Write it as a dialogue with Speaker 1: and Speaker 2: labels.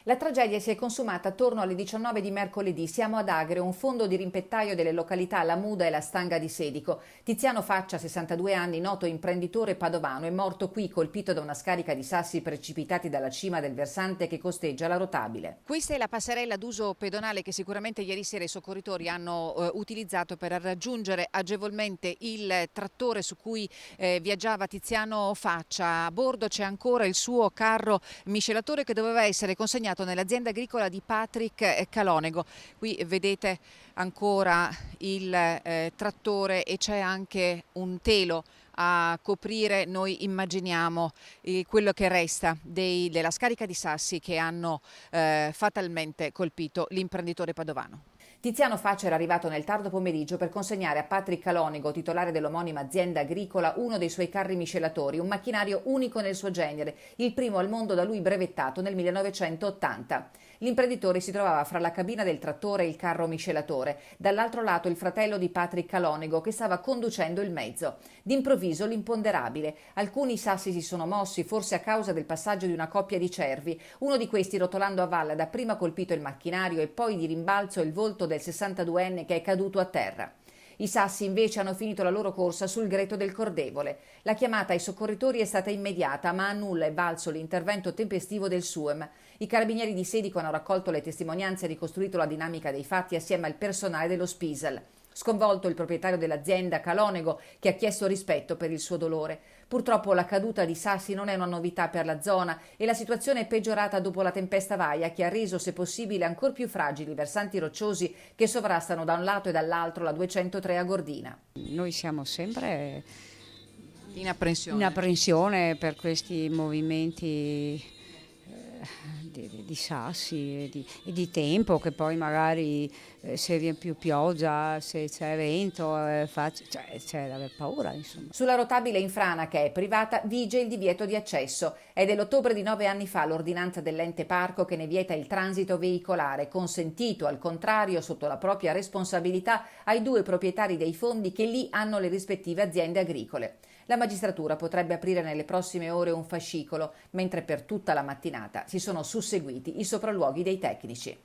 Speaker 1: La tragedia si è consumata attorno alle 19 di mercoledì. Siamo ad Agre, un fondo di rimpettaio delle località La Muda e La Stanga di Sedico. Tiziano Faccia, 62 anni, noto imprenditore padovano, è morto qui colpito da una scarica di sassi precipitati dalla cima del versante che costeggia la rotabile. Questa è la passerella d'uso pedonale che sicuramente ieri sera i soccorritori hanno utilizzato per raggiungere agevolmente il trattore su cui viaggiava Tiziano Faccia. A bordo c'è ancora il suo carro miscelatore che doveva essere consegnato nell'azienda agricola di Patrick Calonego. Qui vedete ancora il trattore e c'è anche un telo a coprire, noi immaginiamo, quello che resta della scarica di sassi che hanno fatalmente colpito l'imprenditore padovano. Tiziano Faccia era arrivato nel tardo pomeriggio per consegnare a Patrick Calonego, titolare dell'omonima azienda agricola, uno dei suoi carri miscelatori, un macchinario unico nel suo genere, il primo al mondo da lui brevettato nel 1980. L'imprenditore si trovava fra la cabina del trattore e il carro miscelatore, dall'altro lato il fratello di Patrick Calonego che stava conducendo il mezzo. D'improvviso l'imponderabile. Alcuni sassi si sono mossi, forse a causa del passaggio di una coppia di cervi. Uno di questi, rotolando a valle, ha dapprima colpito il macchinario e poi di rimbalzo il volto del 62enne che è caduto a terra. I sassi invece hanno finito la loro corsa sul greto del cordevole. La chiamata ai soccorritori è stata immediata, ma a nulla è valso l'intervento tempestivo del SUEM. I carabinieri di Sedico hanno raccolto le testimonianze e ricostruito la dinamica dei fatti assieme al personale dello Spisal. Sconvolto il proprietario dell'azienda Calonego, che ha chiesto rispetto per il suo dolore. Purtroppo la caduta di sassi non è una novità per la zona e la situazione è peggiorata dopo la tempesta Vaia, che ha reso, se possibile, ancor più fragili i versanti rocciosi che sovrastano da un lato e dall'altro la 203 a Gordina.
Speaker 2: Noi siamo sempre
Speaker 1: In apprensione.
Speaker 2: Per questi movimenti di sassi e di tempo, che poi magari se viene più pioggia, se c'è vento, c'è da aver paura, insomma.
Speaker 1: Sulla rotabile in frana, che è privata, vige il divieto di accesso. È dell'ottobre di 9 anni fa l'ordinanza dell'ente parco che ne vieta il transito veicolare, consentito al contrario, sotto la propria responsabilità, ai due proprietari dei fondi che lì hanno le rispettive aziende agricole. La magistratura potrebbe aprire nelle prossime ore un fascicolo, mentre per tutta la mattinata si sono susseguiti i sopralluoghi dei tecnici.